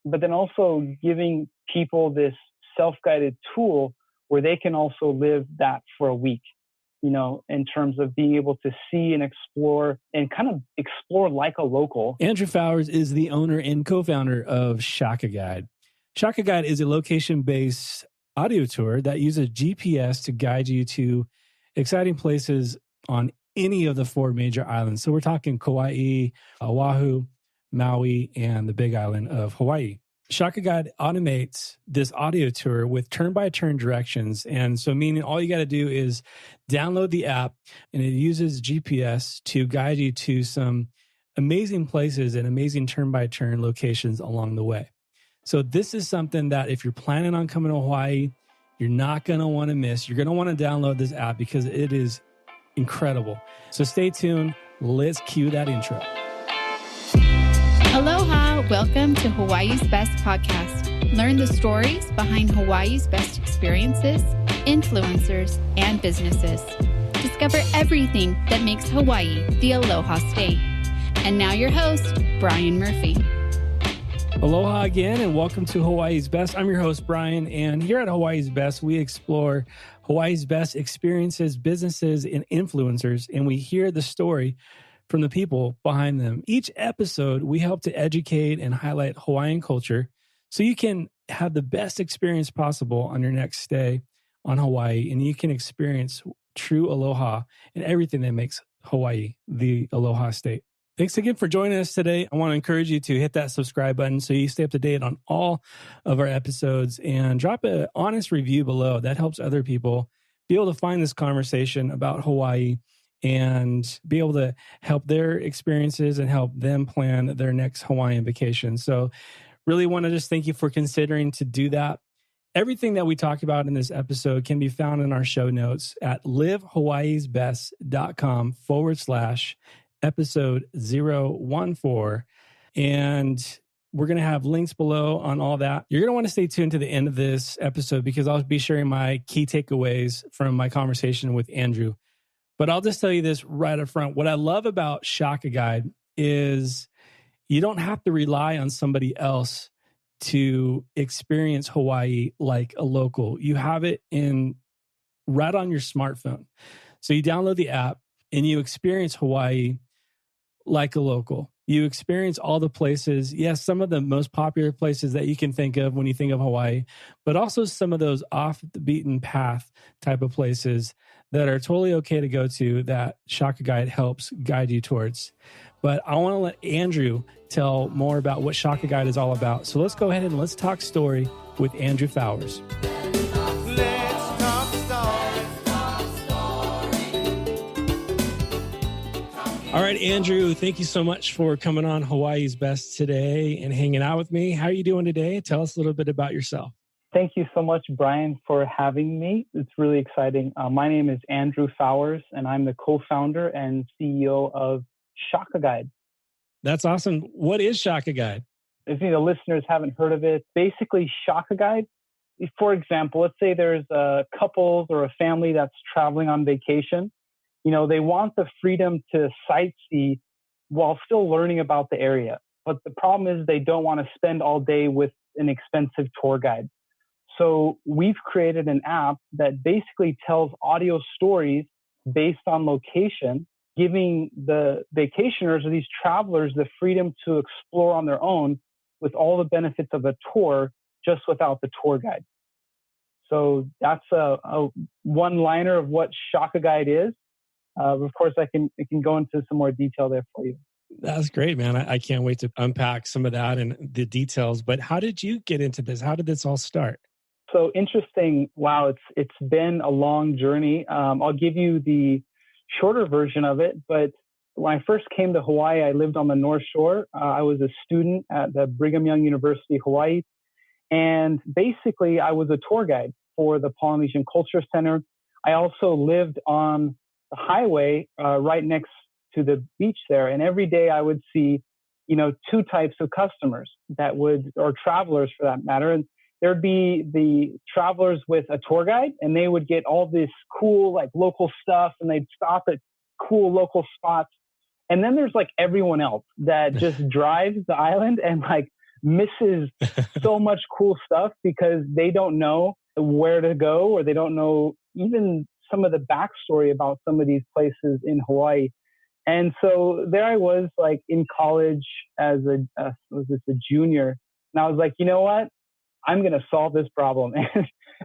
but then also giving people this self-guided tool where they can also live that for a week, in terms of being able to see and explore and kind of explore like a local. Andrew Fowers is the owner and co-founder of Shaka Guide. Shaka Guide is a location-based audio tour that uses GPS to guide you to exciting places on any of the 4 major islands. So we're talking Kauai, Oahu, Maui, and the Big Island of Hawaii. Shaka Guide automates this audio tour with turn-by-turn directions. And so meaning all you got to do is download the app, and it uses GPS to guide you to some amazing places and amazing turn-by-turn locations along the way. So this is something that if you're planning on coming to Hawaii, you're not going to want to miss. You're going to want to download this app because it is incredible. So stay tuned. Let's cue that intro. Aloha, welcome to Hawaii's Best podcast. Learn the stories behind Hawaii's best experiences, influencers, and businesses. Discover everything that makes Hawaii the Aloha state. And now your host, Brian Murphy. Aloha again, and welcome to Hawaii's Best. I'm your host, Brian, and here at Hawaii's Best, we explore Hawaii's best experiences, businesses, and influencers, and we hear the story from the people behind them. Each episode, we help to educate and highlight Hawaiian culture so you can have the best experience possible on your next stay on Hawaii, and you can experience true aloha and everything that makes Hawaii the aloha state. Thanks again for joining us today. I want to encourage you to hit that subscribe button so you stay up to date on all of our episodes, and drop an honest review below. That helps other people be able to find this conversation about Hawaii and be able to help their experiences and help them plan their next Hawaiian vacation. So really want to just thank you for considering to do that. Everything that we talk about in this episode can be found in our show notes at livehawaiisbest.com/episode 014. And we're going to have links below on all that. You're going to want to stay tuned to the end of this episode because I'll be sharing my key takeaways from my conversation with Andrew. But I'll just tell you this right up front. What I love about Shaka Guide is you don't have to rely on somebody else to experience Hawaii like a local. You have it right on your smartphone. So you download the app and you experience Hawaii like a local. You experience all the places, yes, some of the most popular places that you can think of when you think of Hawaii, but also some of those off the beaten path type of places that are totally okay to go to that Shaka Guide helps guide you towards. But I want to let Andrew tell more about what Shaka Guide is all about. So let's go ahead and let's talk story with Andrew Fowers. All right, Andrew, thank you so much for coming on Hawaii's Best today and hanging out with me. How are you doing today? Tell us a little bit about yourself. Thank you so much, Brian, for having me. It's really exciting. My name is Andrew Fowers, and I'm the co-founder and CEO of Shaka Guide. That's awesome. What is Shaka Guide? If the listeners haven't heard of it, basically Shaka Guide, for example, let's say there's a couple or a family that's traveling on vacation. They want the freedom to sightsee while still learning about the area. But the problem is they don't want to spend all day with an expensive tour guide. So we've created an app that basically tells audio stories based on location, giving the vacationers or these travelers the freedom to explore on their own with all the benefits of a tour, just without the tour guide. So that's a one-liner of what Shaka Guide is. Of course, I can go into some more detail there for you. That's great, man. I can't wait to unpack some of that and the details. But how did you get into this? How did this all start? So interesting. Wow, it's been a long journey. I'll give you the shorter version of it. But when I first came to Hawaii, I lived on the North Shore. I was a student at the Brigham Young University, Hawaii. And basically, I was a tour guide for the Polynesian Culture Center. I also lived on the highway right next to the beach there. And every day I would see, two types of customers or travelers for that matter. And there'd be the travelers with a tour guide, and they would get all this cool, local stuff, and they'd stop at cool local spots. And then there's everyone else that just drives the island and misses so much cool stuff because they don't know where to go, or they don't know even some of the backstory about some of these places in Hawaii. And so there I was, like in college as a junior, and I was like, you know what? I'm going to solve this problem.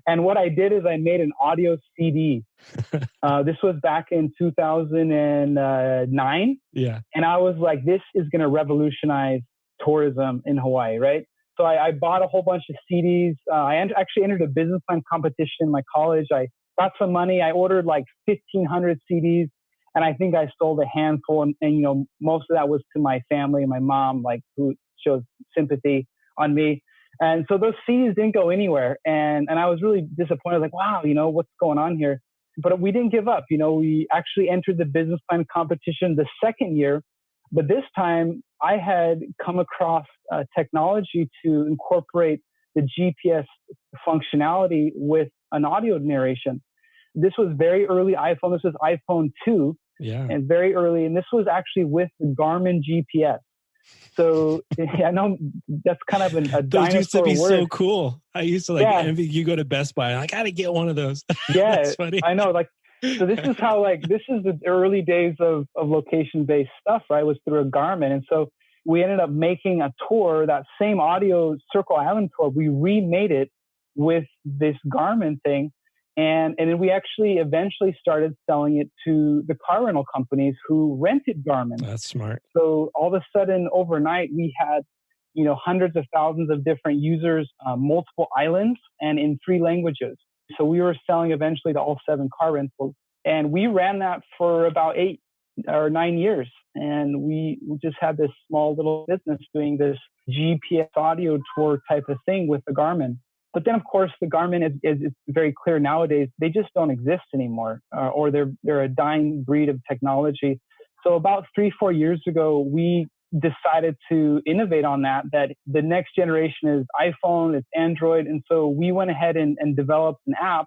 And what I did is I made an audio CD. This was back in 2009. Yeah. And I was like, this is going to revolutionize tourism in Hawaii, right? So I bought a whole bunch of CDs. I actually entered a business plan competition in my college. I got some money. I ordered like 1,500 CDs. And I think I sold a handful. And, you know, most of that was to my family, my mom, like, who showed sympathy on me. And so those CDs didn't go anywhere. And I was really disappointed, like, wow, you know, what's going on here? But we didn't give up. You know, we actually entered the business plan competition the second year. But this time I had come across technology to incorporate the GPS functionality with an audio narration. This was very early iPhone. This was iPhone 2. Yeah. And very early. And this was actually with the Garmin GPS. So I know that's kind of a those dinosaur used to be word. So cool. I used to envy. You go to Best Buy, I got to get one of those. Yeah, that's funny. I know. Like, so this is how, this is the early days of location-based stuff, right? It was through a Garmin. And so we ended up making a tour, that same audio Circle Island tour. We remade it with this Garmin thing. And then we actually eventually started selling it to the car rental companies who rented Garmin. That's smart. So all of a sudden, overnight, we had, you know, hundreds of thousands of different users, multiple islands, and in 3 languages. So we were selling eventually to all 7 car rentals. And we ran that for about 8 or 9 years. And we just had this small little business doing this GPS audio tour type of thing with the Garmin. But then, of course, the Garmin is very clear nowadays. They just don't exist anymore, or they're a dying breed of technology. So about 3-4 years ago, we decided to innovate on that the next generation is iPhone, it's Android. And so we went ahead and developed an app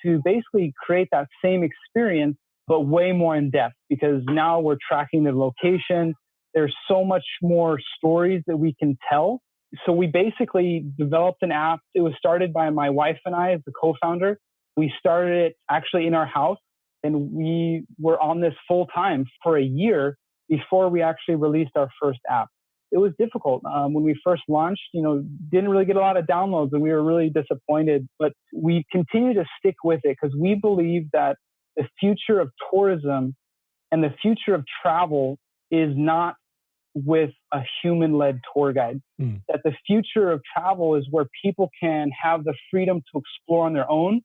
to basically create that same experience, but way more in depth, because now we're tracking the location. There's so much more stories that we can tell. So we basically developed an app. It was started by my wife and I as the co-founder. We started it actually in our house, and we were on this full time for a year before we actually released our first app. It was difficult. When we first launched, you know, didn't really get a lot of downloads, and we were really disappointed, but we continue to stick with it because we believe that the future of tourism and the future of travel is not with a human-led tour guide. That the future of travel is where people can have the freedom to explore on their own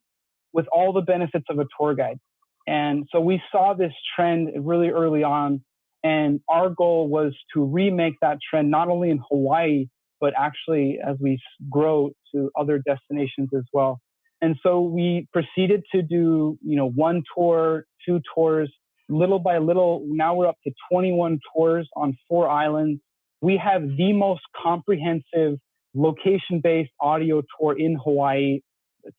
with all the benefits of a tour guide. And so we saw this trend really early on, and our goal was to remake that trend not only in Hawaii, but actually as we grow to other destinations as well. And so we proceeded to do, you know, 1 tour, 2 tours, little by little. Now we're up to 21 tours on 4 islands. We have the most comprehensive location-based audio tour in Hawaii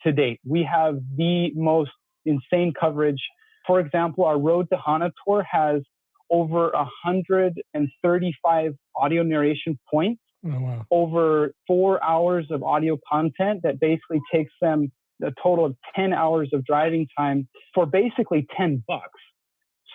to date. We have the most insane coverage. For example, our Road to Hana tour has over 135 audio narration points. Oh, wow. Over 4 hours of audio content that basically takes them a total of 10 hours of driving time for basically $10.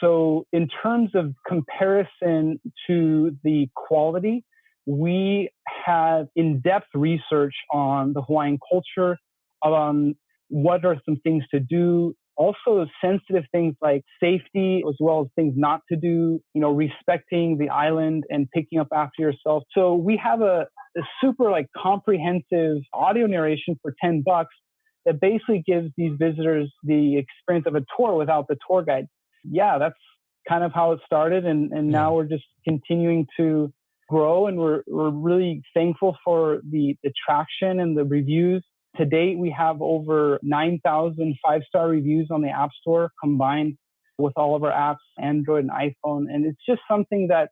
So in terms of comparison to the quality, we have in-depth research on the Hawaiian culture, on what are some things to do, also sensitive things like safety, as well as things not to do, you know, respecting the island and picking up after yourself. So we have a super comprehensive audio narration for $10 that basically gives these visitors the experience of a tour without the tour guide. Yeah, that's kind of how it started. And now we're just continuing to grow, and we're really thankful for the traction and the reviews. To date, we have over 9,000 5-star reviews on the App Store combined with all of our apps, Android and iPhone. And it's just something that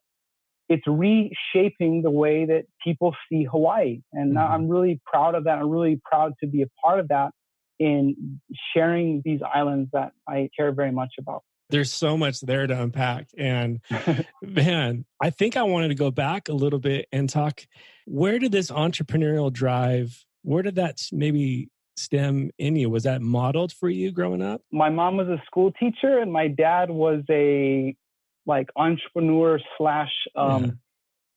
it's reshaping the way that people see Hawaii. And I'm really proud of that. I'm really proud to be a part of that in sharing these islands that I care very much about. There's so much there to unpack. And man, I think I wanted to go back a little bit and talk, where did this entrepreneurial drive, where did that maybe stem in you? Was that modeled for you growing up? My mom was a school teacher and my dad was a entrepreneur slash,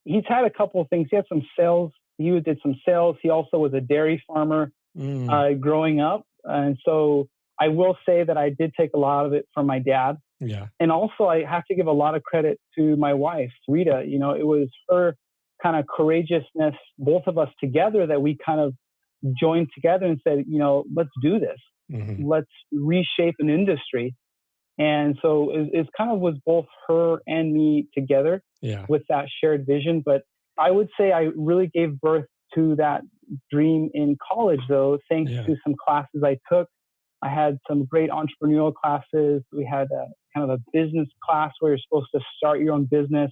he's had a couple of things. He had some sales. He did some sales. He also was a dairy farmer growing up. And so I will say that I did take a lot of it from my dad. Yeah. And also I have to give a lot of credit to my wife, Rita. You know, it was her kind of courageousness, both of us together, that we kind of joined together and said, you know, let's do this. Let's reshape an industry. And so it kind of was both her and me together with that shared vision. But I would say I really gave birth to that dream in college, though, thanks to some classes I took. I had some great entrepreneurial classes. We had a kind of a business class where you're supposed to start your own business.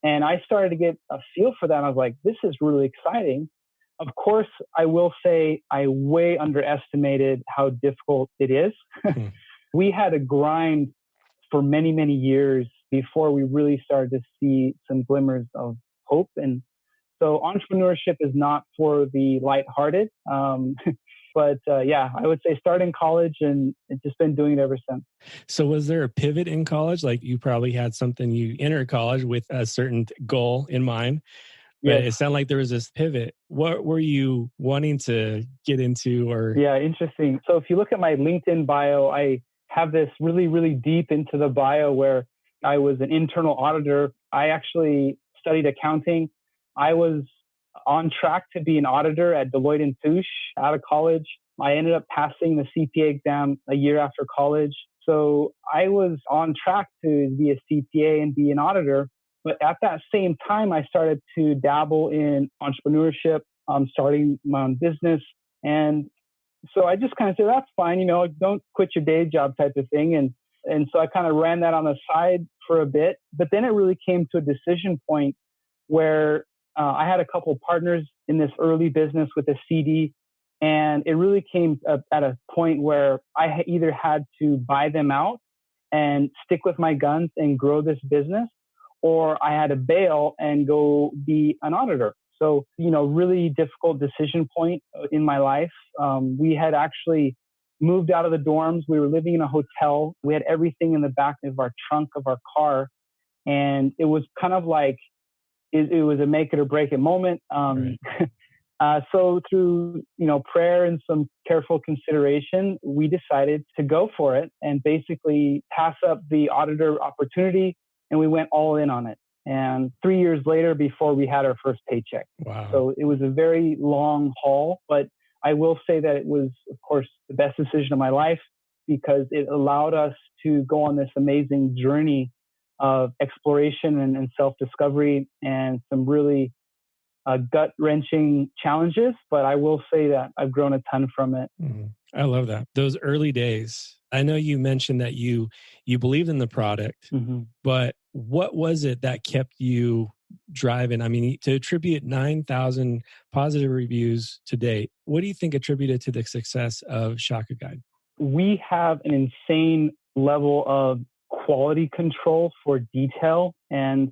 And I started to get a feel for that. I was like, this is really exciting. Of course, I will say I way underestimated how difficult it is. We had a grind for many, many years before we really started to see some glimmers of hope. And so entrepreneurship is not for the lighthearted. But I would say start in college and just been doing it ever since. So was there a pivot in college? Like you probably had something, you entered college with a certain goal in mind, but it sounded like there was this pivot. What were you wanting to get into? Or Yeah, interesting. So if you look at my LinkedIn bio, I have this really, really deep into the bio where I was an internal auditor. I actually studied accounting. I was on track to be an auditor at Deloitte & Touche out of college. I ended up passing the CPA exam a year after college. So I was on track to be a CPA and be an auditor. But at that same time, I started to dabble in entrepreneurship, starting my own business. And so I just kind of said, that's fine, you know, don't quit your day job type of thing. And so I kind of ran that on the side for a bit. But then it really came to a decision point where I had a couple of partners in this early business with a CD, and it really came at a point where I either had to buy them out and stick with my guns and grow this business, or I had to bail and go be an auditor. So, you know, really difficult decision point in my life. We had actually moved out of the dorms. We were living in a hotel. We had everything in the back of our trunk of our car. And it was kind of like, it was a make it or break it moment. So through, you know, prayer and some careful consideration, we decided to go for it and basically pass up the auditor opportunity. And we went all in on it. And 3 years later, before we had our first paycheck. Wow. So it was a very long haul, but I will say that it was, of course, the best decision of my life because it allowed us to go on this amazing journey of exploration and self-discovery and some really gut-wrenching challenges. But I will say that I've grown a ton from it. I love that. Those early days. I know you mentioned that you believed in the product, but what was it that kept you driving? I mean, to attribute 9,000 positive reviews to date, what do you think attributed to the success of Shaka Guide? We have an insane level of quality control for detail. And,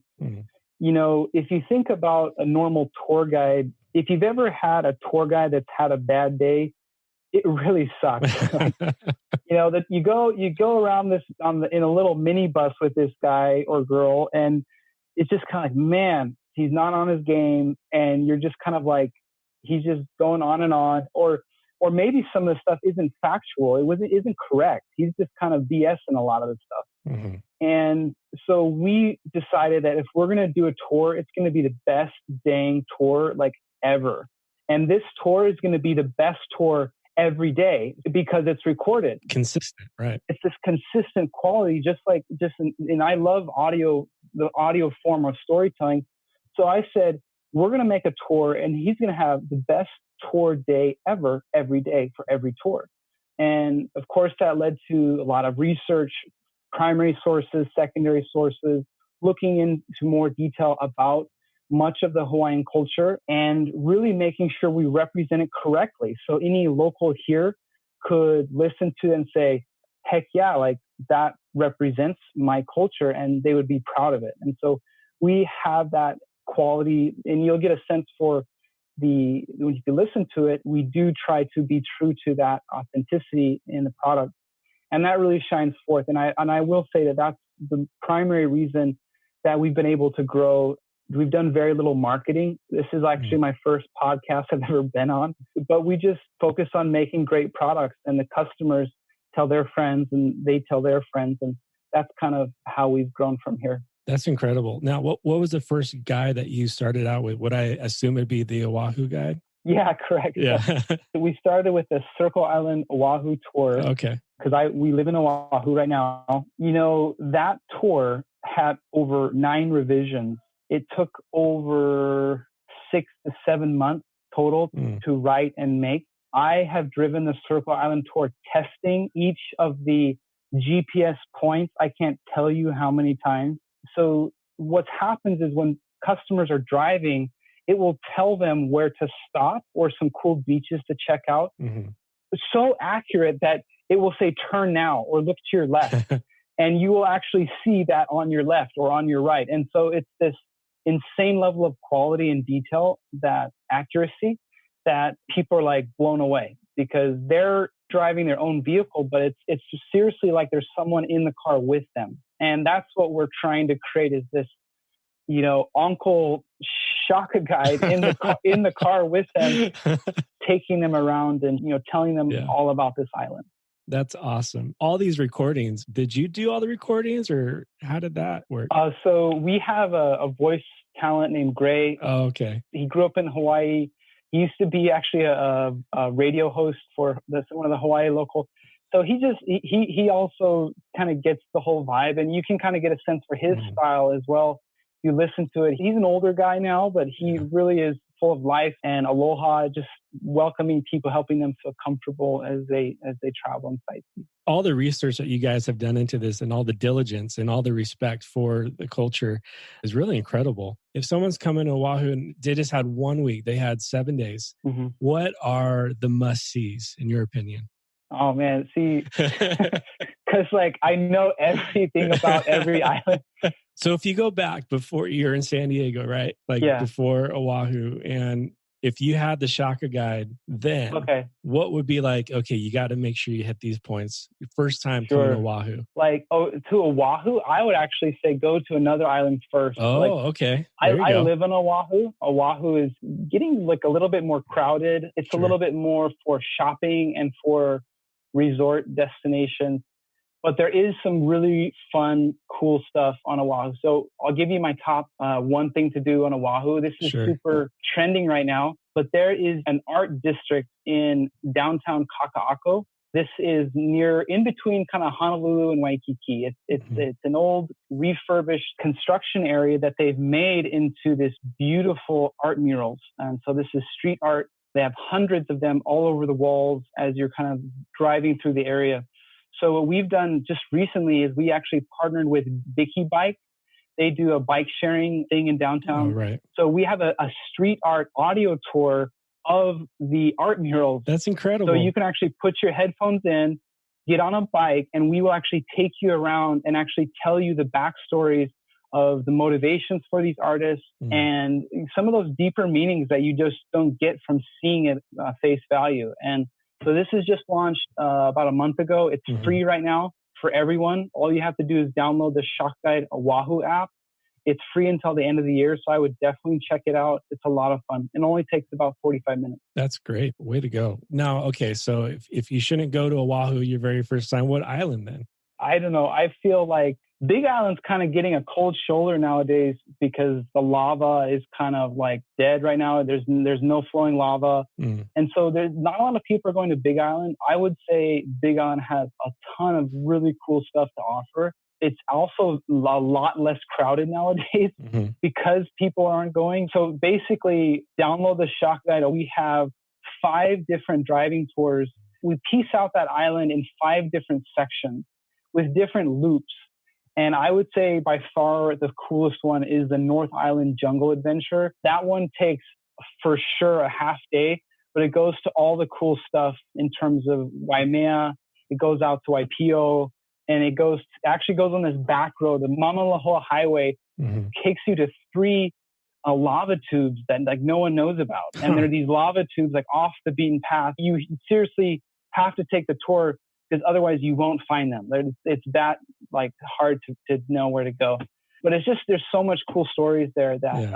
you know, if you think about a normal tour guide, if you've ever had a tour guide that's had a bad day, it really sucks. Like, you know, that you go around this in a little minibus with this guy or girl, and it's just kind of like, man, he's not on his game, and you're just kind of like, he's just going on and on, or maybe some of the stuff isn't factual. Isn't correct. He's just kind of BSing a lot of the stuff. And so we decided that if we're going to do a tour, it's going to be the best dang tour like ever. And this tour is going to be the best tour every day because it's recorded. Consistent, right? It's this consistent quality, and I love audio, the audio form of storytelling. So I said, we're going to make a tour and he's going to have the best tour day ever, every day for every tour. And of course that led to a lot of research, primary sources, secondary sources, looking into more detail about much of the Hawaiian culture and really making sure we represent it correctly. So any local here could listen to it and say, heck yeah, like that represents my culture, and they would be proud of it. And so we have that quality, and you'll get a sense for when you listen to it, we do try to be true to that authenticity in the product. And that really shines forth. And I will say that that's the primary reason that we've been able to grow. We've done very little marketing. This is actually my first podcast I've ever been on, but we just focus on making great products, and the customers tell their friends and they tell their friends. And that's kind of how we've grown from here. That's incredible. Now, what was the first guide that you started out with? Would I assume it'd be the Oahu guide? Yeah, correct. Yeah. We started with the Circle Island Oahu tour. Okay. Because we live in Oahu right now. You know, that tour had over 9 revisions. It took over 6 to 7 months total to write and make. I have driven the Circle Island tour testing each of the GPS points. I can't tell you how many times. So what happens is when customers are driving, it will tell them where to stop or some cool beaches to check out. It's so accurate that it will say, turn now or look to your left. And you will actually see that on your left or on your right. And so it's this insane level of quality and detail, that accuracy, that people are like blown away because they're driving their own vehicle, but it's seriously like there's someone in the car with them. And that's what we're trying to create, is this, you know, Uncle Shaka guide in the car with them, taking them around and, you know, telling them all about this island. That's awesome. All these recordings, did you do all the recordings, or how did that work? So we have a voice talent named Gray. Oh, okay. He grew up in Hawaii. He used to be actually a radio host for one of the Hawaii local. So he also kind of gets the whole vibe, and you can kind of get a sense for his style as well. You listen to it. He's an older guy now, but he really is full of life and aloha, just welcoming people, helping them feel comfortable as they travel and sightsee. All the research that you guys have done into this, and all the diligence and all the respect for the culture, is really incredible. If someone's coming to Oahu and they just had 1 week, they had 7 days, what are the must-sees in your opinion? Oh man, see, because like I know everything about every island. So if you go back before you're in San Diego, right? Like before Oahu, and if you had the Shaka guide, then what would be like, okay, you got to make sure you hit these points your first time coming to Oahu? Like, to Oahu, I would actually say go to another island first. Oh, like, okay. I live in Oahu. Oahu is getting like a little bit more crowded. It's a little bit more for shopping and for resort destinations. But there is some really fun, cool stuff on Oahu. So I'll give you my top one thing to do on Oahu. This is super trending right now. But there is an art district in downtown Kaka'ako. This is in between kind of Honolulu and Waikiki. It's an old refurbished construction area that they've made into this beautiful art murals. And so this is street art. They have hundreds of them all over the walls as you're kind of driving through the area. So what we've done just recently is we actually partnered with Vicky Bike. They do a bike sharing thing in downtown. Oh, right. So we have a street art audio tour of the art murals. That's incredible. So you can actually put your headphones in, get on a bike, and we will actually take you around and actually tell you the backstories of the motivations for these artists and some of those deeper meanings that you just don't get from seeing it face value. And so this is just launched about a month ago. It's free right now for everyone. All you have to do is download the Shock Guide Oahu app. It's free until the end of the year, so I would definitely check it out. It's a lot of fun. It only takes about 45 minutes. That's great. Way to go. Now, okay, so if you shouldn't go to Oahu your very first time, what island then? I don't know. I feel like Big Island's kind of getting a cold shoulder nowadays because the lava is kind of like dead right now. There's no flowing lava. And so there's not a lot of people are going to Big Island. I would say Big Island has a ton of really cool stuff to offer. It's also a lot less crowded nowadays because people aren't going. So basically, download the Shock Guide. We have 5 different driving tours. We piece out that island in 5 different sections with different loops. And I would say by far the coolest one is the North Island Jungle Adventure. That one takes for sure a half day, but it goes to all the cool stuff in terms of Waimea. It goes out to Waipio and it actually goes on this back road. The Mamalahoa Highway takes you to 3 lava tubes that like no one knows about. And there are these lava tubes like off the beaten path. You seriously have to take the tour because otherwise you won't find them. It's that like hard to know where to go. But it's just, there's so much cool stories there that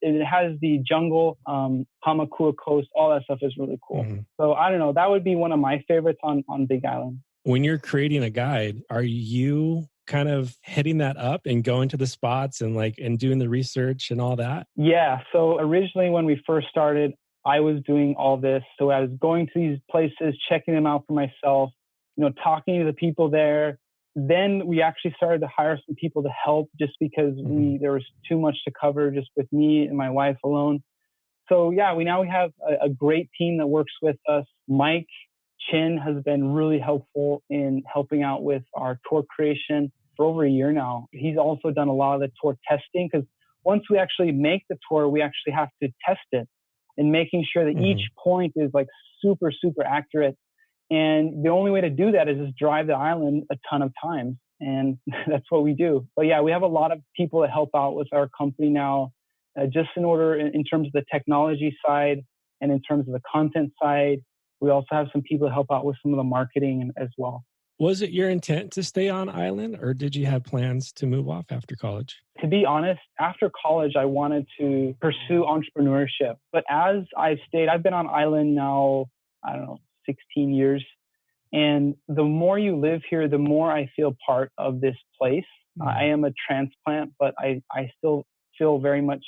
it has the jungle, Hamakua Coast, all that stuff is really cool. So I don't know, that would be one of my favorites on Big Island. When you're creating a guide, are you kind of hitting that up and going to the spots and doing the research and all that? Yeah. So originally when we first started, I was doing all this. So I was going to these places, checking them out for myself, talking to the people there. Then we actually started to hire some people to help just because there was too much to cover just with me and my wife alone. So yeah, we have a great team that works with us. Mike Chin has been really helpful in helping out with our tour creation for over a year now. He's also done a lot of the tour testing because once we actually make the tour, we actually have to test it and making sure that each point is like super, super accurate. And the only way to do that is just drive the island a ton of times. And that's what we do. But yeah, we have a lot of people that help out with our company now, just in terms of the technology side and in terms of the content side. We also have some people to help out with some of the marketing as well. Was it your intent to stay on island or did you have plans to move off after college? To be honest, after college, I wanted to pursue entrepreneurship. But as I've been on island now, 16 years. And the more you live here, the more I feel part of this place. I am a transplant, but I still feel very much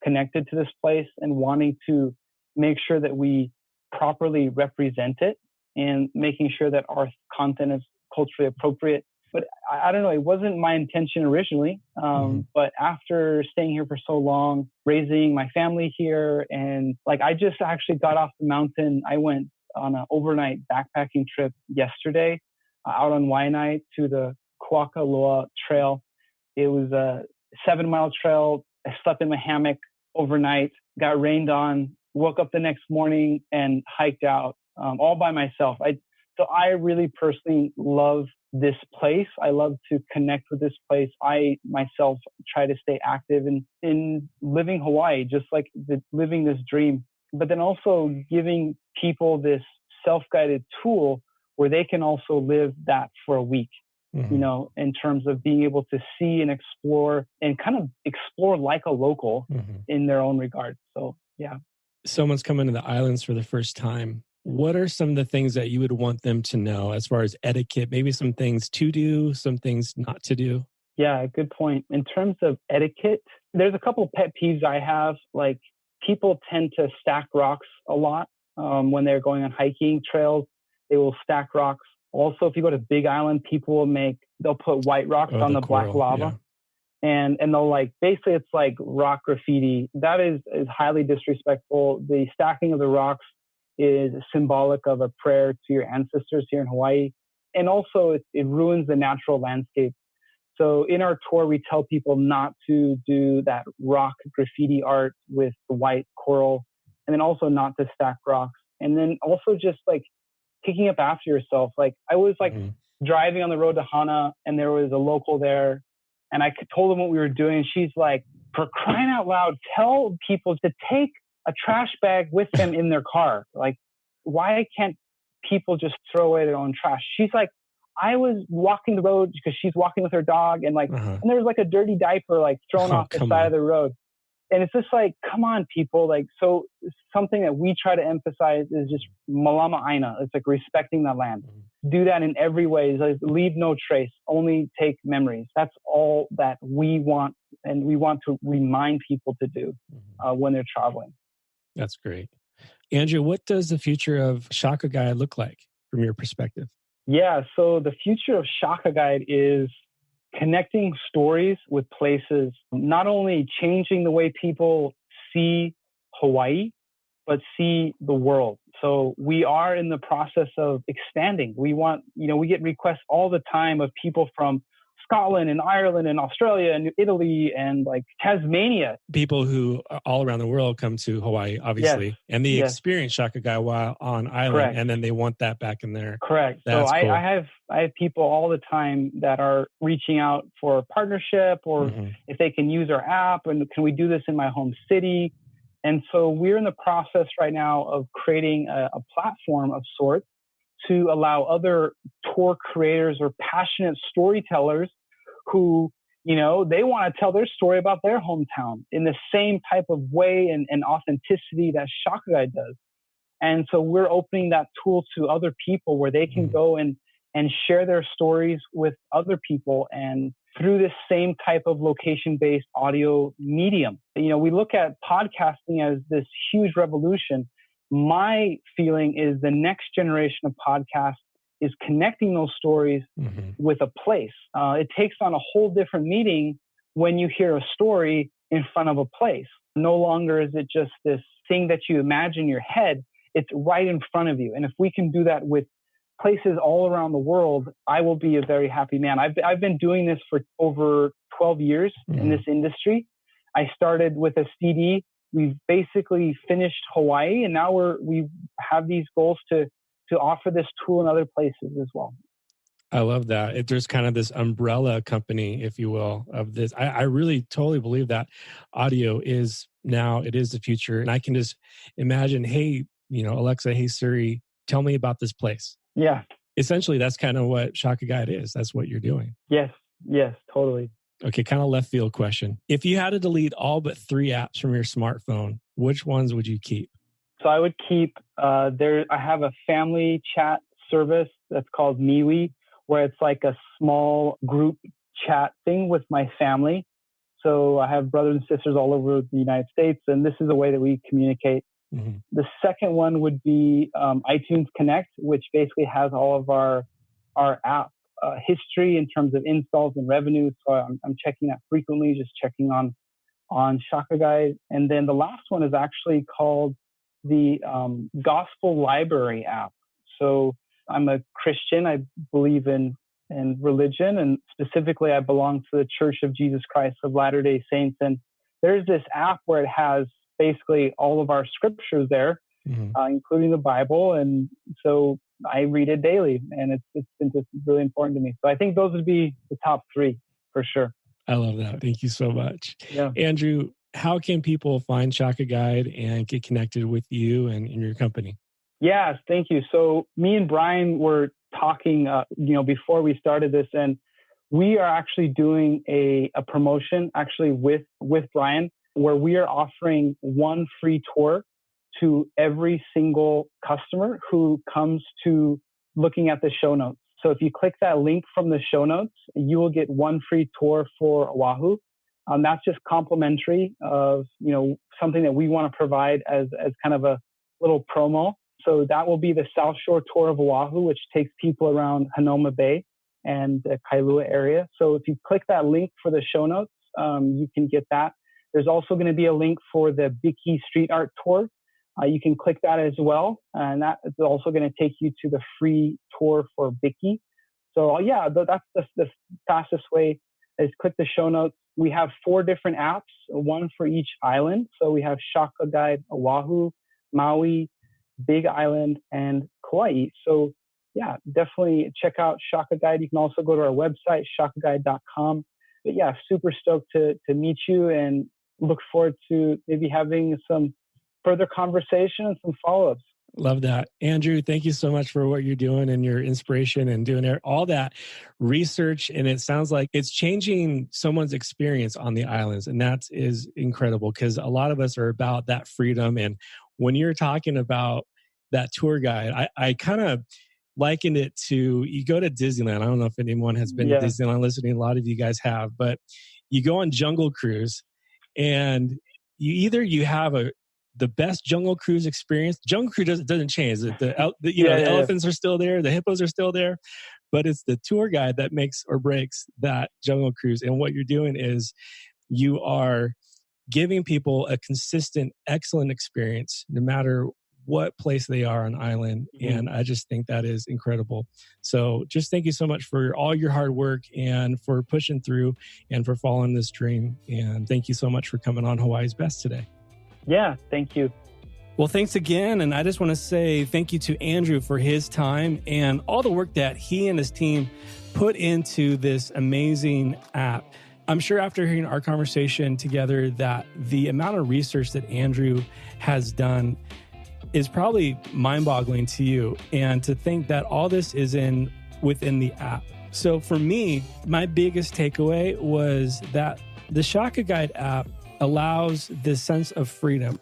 connected to this place and wanting to make sure that we properly represent it and making sure that our content is culturally appropriate. But I don't know, it wasn't my intention originally. But after staying here for so long, raising my family here, and I just actually got off the mountain. I went on an overnight backpacking trip yesterday out on Waianae to the Kuakaloa Trail. It was a 7-mile trail. I slept in my hammock overnight, got rained on, woke up the next morning and hiked out all by myself. So I really personally love this place. I love to connect with this place. I myself try to stay active in living Hawaii, just like living this dream. But then also giving people this self-guided tool where they can also live that for a week, in terms of being able to see and explore and kind of explore like a local in their own regard. So, yeah. Someone's coming to the islands for the first time. What are some of the things that you would want them to know as far as etiquette? Maybe some things to do, some things not to do? Yeah, good point. In terms of etiquette, there's a couple pet peeves I have. Like, people tend to stack rocks a lot when they're going on hiking trails. They will stack rocks. Also, if you go to Big Island, they'll put white rocks on the black lava. Yeah. And they'll basically it's like rock graffiti. That is highly disrespectful. The stacking of the rocks is symbolic of a prayer to your ancestors here in Hawaii. And also it ruins the natural landscape. So in our tour, we tell people not to do that rock graffiti art with the white coral, and then also not to stack rocks. And then also just picking up after yourself. I was driving on the road to Hana, and there was a local there, and I told them what we were doing. And she's like, for crying out loud, tell people to take a trash bag with them in their car. Why can't people just throw away their own trash? She's like, I was walking the road because she's walking with her dog, and and there was a dirty diaper thrown off the side of the road. And it's just come on, people. So something that we try to emphasize is just malama aina. It's respecting the land. Do that in every way. Leave no trace, only take memories. That's all that we want. And we want to remind people to do when they're traveling. That's great. Andrew, what does the future of Shaka Guide look like from your perspective? Yeah, so the future of Shaka Guide is connecting stories with places, not only changing the way people see Hawaii, but see the world. So we are in the process of expanding. We want, we get requests all the time of people from Scotland and Ireland and Australia and Italy and like Tasmania. People who all around the world come to Hawaii, obviously, Yes. and they Yes. experience Shaka Guy while on island, Correct. and then they want that back in there. Correct. That's so cool. I have people all the time that are reaching out for a partnership, or if they can use our app, and can we do this in my home city? And so we're in the process right now of creating a platform of sorts to allow other tour creators or passionate storytellers who, you know, they want to tell their story about their hometown in the same type of way and authenticity that Shaka Guy does. And so we're opening that tool to other people where they can go and share their stories with other people, and through this same type of location-based audio medium. You know, we look at podcasting as this huge revolution. My feeling is the next generation of podcasts is connecting those stories with a place. It takes on a whole different meaning when you hear a story in front of a place. No longer is it just this thing that you imagine in your head. It's right in front of you. And if we can do that with places all around the world, I will be a very happy man. I've been doing this for over 12 years in this industry. I started with a CD. We've basically finished Hawaii, and now we have these goals to offer this tool in other places as well. I love that. There's kind of this umbrella company, if you will, of this. I really totally believe that audio is now, it is the future. And I can just imagine, hey, you know, Alexa, hey Siri, tell me about this place. Yeah. Essentially, that's kind of what Shaka Guide is. That's what you're doing. Yes, totally. Okay, kind of left field question. If you had to delete all but 3 apps from your smartphone, which ones would you keep? So I would keep, I have a family chat service that's called Miwi, where it's like a small group chat thing with my family. So I have brothers and sisters all over the United States, and this is a way that we communicate. The second one would be iTunes Connect, which basically has all of our app history in terms of installs and revenue. So I'm checking that frequently, just checking on Shaka Guide. And then the last one is actually called the Gospel Library app. So I'm a Christian. I believe in religion, and specifically I belong to the Church of Jesus Christ of Latter-day Saints. And there's this app where it has basically all of our scriptures there, including the Bible. And so I read it daily, and it's been just really important to me. So I think those would be the top 3 for sure. I love that. Thank you so much. Yeah. Andrew, how can people find Shaka Guide and get connected with you and your company? Yes, thank you. So me and Brian were talking, before we started this, and we are actually doing a promotion actually with Brian, where we are offering 1 free tour to every single customer who comes to looking at the show notes. So if you click that link from the show notes, you will get 1 free tour for Oahu. That's just complimentary of, something that we want to provide as kind of a little promo. So that will be the South Shore tour of Oahu, which takes people around Hanoma Bay and the Kailua area. So if you click that link for the show notes, you can get that. There's also going to be a link for the Biki Street Art Tour. You can click that as well. And that is also going to take you to the free tour for Biki. So yeah, that's the fastest way is click the show notes. We have 4 different apps, 1 for each island. So we have Shaka Guide, Oahu, Maui, Big Island, and Kauai. So yeah, definitely check out Shaka Guide. You can also go to our website, shakaguide.com. But yeah, super stoked to meet you, and look forward to maybe having some further conversation and some follow-ups. Love that. Andrew, thank you so much for what you're doing and your inspiration and doing all that research. And it sounds like it's changing someone's experience on the islands. And that is incredible, because a lot of us are about that freedom. And when you're talking about that tour guide, I kind of likened it to, you go to Disneyland. I don't know if anyone has been to Disneyland listening. A lot of you guys have, but you go on Jungle Cruise, and you have the best Jungle Cruise experience. Jungle Cruise doesn't change. The elephants are still there. The hippos are still there. But it's the tour guide that makes or breaks that Jungle Cruise. And what you're doing is you are giving people a consistent, excellent experience, no matter what place they are on island. And I just think that is incredible. So just thank you so much for all your hard work and for pushing through and for following this dream. And thank you so much for coming on Hawaii's Best today. Yeah, thank you. Well, thanks again. And I just want to say thank you to Andrew for his time and all the work that he and his team put into this amazing app. I'm sure after hearing our conversation together that the amount of research that Andrew has done is probably mind-boggling to you. And to think that all this is within the app. So for me, my biggest takeaway was that the Shaka Guide app allows this sense of freedom,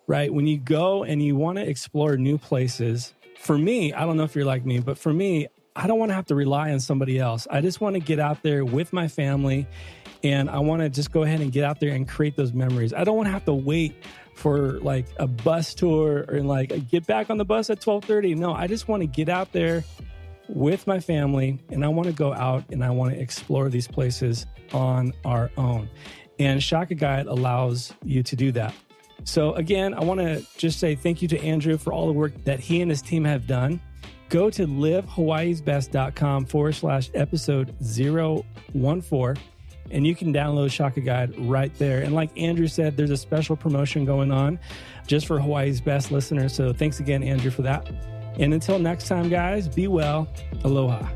right? When you go and you want to explore new places, for me, I don't know if you're like me, but for me, I don't want to have to rely on somebody else. I just want to get out there with my family and I want to just go ahead and get out there and create those memories. I don't want to have to wait for like a bus tour or like get back on the bus at 12:30. No, I just want to get out there with my family and I want to go out and I want to explore these places on our own. And Shaka Guide allows you to do that. So again, I want to just say thank you to Andrew for all the work that he and his team have done. Go to livehawaiisbest.com/episode 014, and you can download Shaka Guide right there. And like Andrew said, there's a special promotion going on just for Hawaii's Best listeners. So thanks again, Andrew, for that. And until next time, guys, be well. Aloha.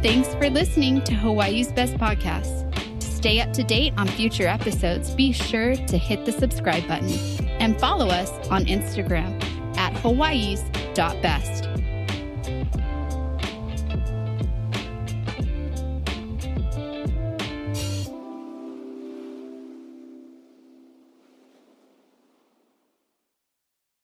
Thanks for listening to Hawaii's Best Podcast. To stay up to date on future episodes, be sure to hit the subscribe button and follow us on Instagram at hawaiis.best.